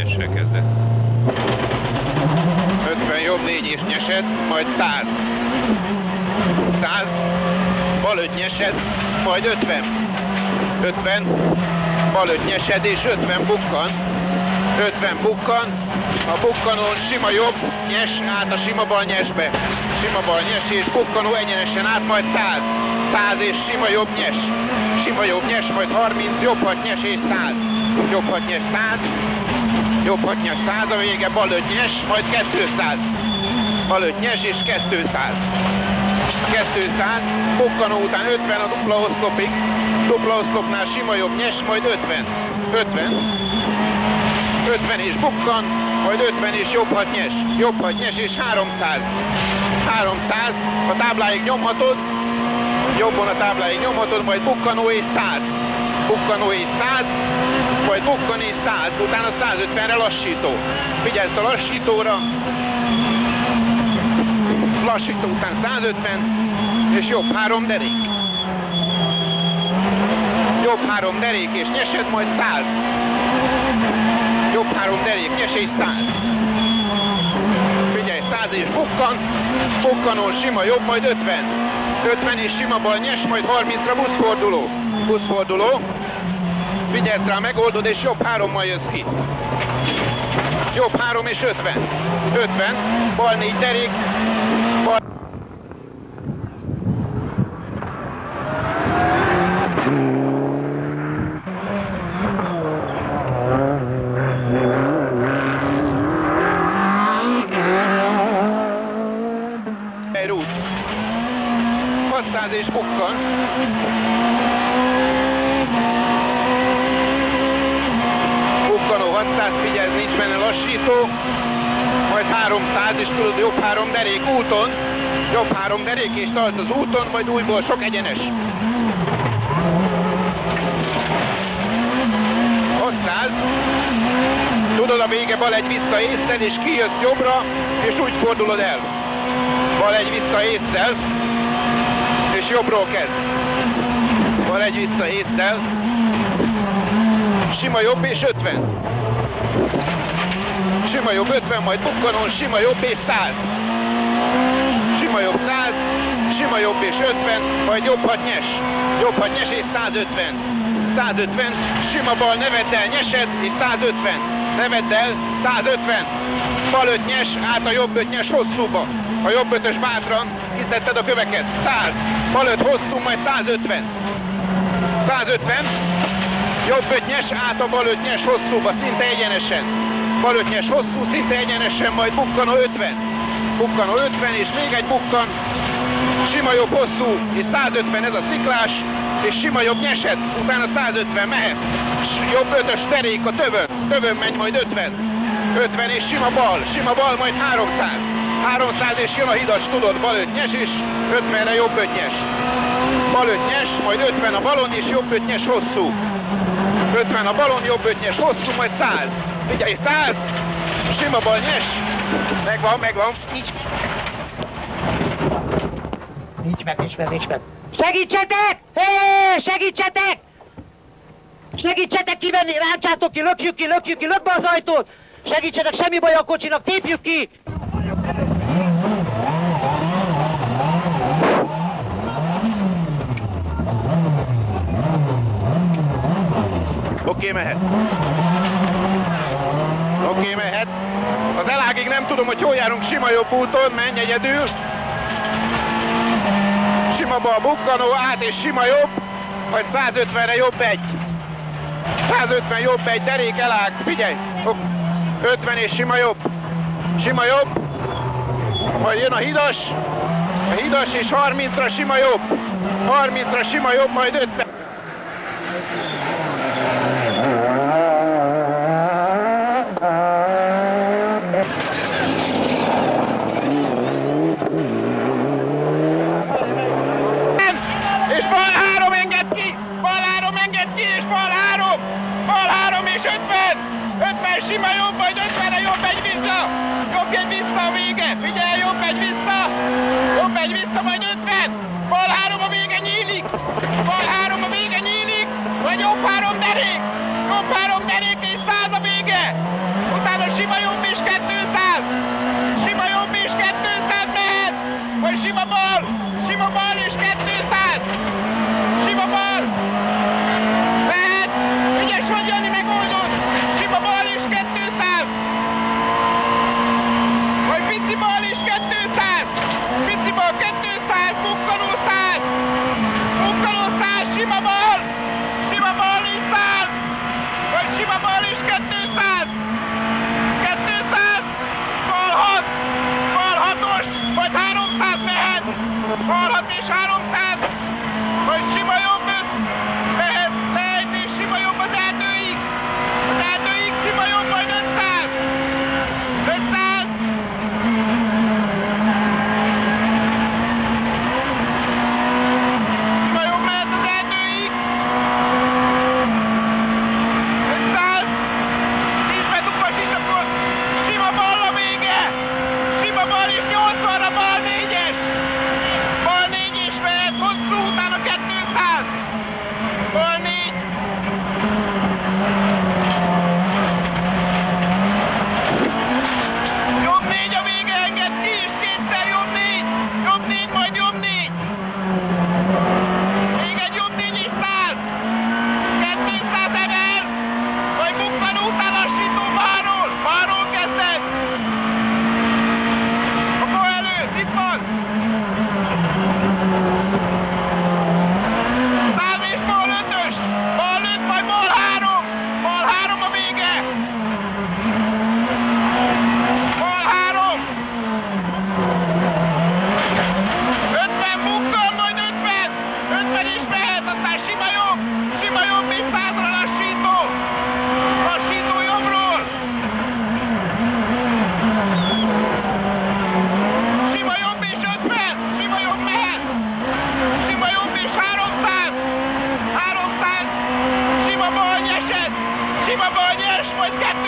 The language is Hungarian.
nyessel kezdesz. 50 jobb 4 és nyesed, majd 100. 100, bal 5 nyesed, majd 50. 50, bal 5 nyesed és 50 bukkan. 50 bukkan, a bukkanón sima jobb, nyes át a sima bal nyesbe. Sima bal nyes és bukkanó egyenesen át, majd 100. 100 és sima jobb nyes. Sima jobb nyes, majd 30, jobb 6 nyes és 100. Jobb 6 nyes 100. Jobb 6 nyes 100, a vége bal 5 nyes, majd 200. Bal 5 nyes és 200. 200, bukkanó után 50 a dupla oszlopig. Dupla oszlopnál sima jobb nyes, majd 50. 50. 50 és bukkan, majd 50 és jobb 6 nyes. Jobb 6 nyes és 300. 300, a tábláig nyomhatod. Jobbon a tábláig nyomhatod, majd bukkanó és 100. Bukkanó és 100, majd bukkan és 100, utána 150-re lassító. Figyelsz a lassítóra. Lassító után 150, és jobb 3 derék. Jobb 3 derék és nyesed, majd 100. Jobb 3 derék, nyes és 100. Figyelj, 100 és bukkan. Bukkanón sima jobb, majd 50. 50 és sima bal nyes, majd 30-ra buszforduló. Buszforduló. Figyelj rá, megoldod, és jobb 3-mal jössz ki. Jobb 3 és 50. 50, bal 4 derék. Bal... Rút. 600 és bukkan. Bukkanó 600, figyelj, nincs benne lassító. Majd 300 és tudod, jobb 3 derék úton. Jobb 3 derék és tart az úton, majd újból sok egyenes. 600. Tudod, a vége bal egy vissza észszel, és kijössz jobbra, és úgy fordulod el. Bal egy vissza észszel, és jobbról kezd. Bal egy vissza észszel, sima jobb és 50. Sima jobb 50, majd bukkanón sima jobb és 100. Sima jobb 100, sima jobb és 50, majd jobb 6 nyes. Jobb 6 nyes és 150. 150, sima bal nevedd el, nyesed, és 150. Nevedd el, 150. Bal 5 nyes, át a jobb 5 nyes hosszúba. A jobb 5-ös bátran, kiszedted a köveket. 100. Bal 5 hosszú, majd 150. 150. Jobb 5 nyes, át a bal 5 nyes hosszúba, szinte egyenesen. Bal 5 nyes hosszú, szinte egyenesen, majd bukkanó 50. Bukkanó 50, és még egy bukkan. Sima jobb hosszú, és 150 ez a sziklás, és sima jobb nyesed, utána 150 mehet. Jobb 5-ös derék a tövön. Tövön megy majd 50. 50 és sima bal, majd 300. 300 és jön a hidas, tudod, bal 5 nyes, és 50-re jobb 5 nyes. Bal 5 nyes, majd 50 a balon, és jobb 5 nyes hosszú. 50 a balon, jobb 5 nyes hosszú, majd 100. Figyelj, 100, sima bal nyes. Megvan. Nincs meg. Segítsetek! Hé, segítsetek! Segítsetek kivenni, ráncsátok ki, lökjük ki, lök be az ajtót! Segítsetek, semmi baj a kocsinak, tépjük ki! Oké, mehet. Az elágig nem tudom, hogy hol járunk, sima jobb úton, menj egyedül. Sima bal bukkanó, át és sima jobb, majd 150-re jobb 1. 150 jobb 1, derék elág, figyelj. 50 és sima jobb. Majd jön a hidas és 30-ra sima jobb. 30-ra sima jobb, majd 50. Sima jobb, majd 50-re jobb egy vissza! Jobb egy vissza a vége! Figyelj, jobb egy vissza! Jobb egy vissza, majd 50! Bal 3 a vége nyílik! Bal 3 a vége nyílik! Vagy jobb 3 derék! Jobb 3 derék és 100 a vége! sima bal és 200! Sima bal! Lehet! Ügyes vagy, Jani, megoldod! Sima bal és 200! Vagy pici bal és 200! Pici bal 200! Bukkanó 100! Bukkanó 100! Sima bal! Sima bal és 100! Vagy sima bal és 200! 200! Bal 6! Bal 6-os! Vagy 300 mehet! Bal 6 és 300! Vagy sima jobb 5! Mehet! Mehet és sima jobb az erdőig! Az erdőig sima jobb majd 500! 500! Sima jobb mehet az erdőig! 500! 10-ben duplas is, akkor sima bal a vége! Sima bal és 80-ra bal 4-es! Bal 4 és mehet hosszú, utána 200! Bal 4! Jobb 4 a vége, enged ki és kétszer jobb 4! Jobb 4, majd jobb 4! Még egy jobb 4 és 100! 200 emel! Vagy bukkanó után lassító balról! Balról kezded! A bal előtt, itt van! 100 és bal 5-ös! Bal 5, majd bal 3! Bal 3 a vége! Bal 3! 50 bukkan, majd 50! 50 is mehet, aztán sima jobb és 100-ra lassító! Lassító jobbról! Sima jobb és 50! Sima jobb mehet! Sima jobb és 300! 300! Sima bal nyesed! Sima bal nyers, majd 200!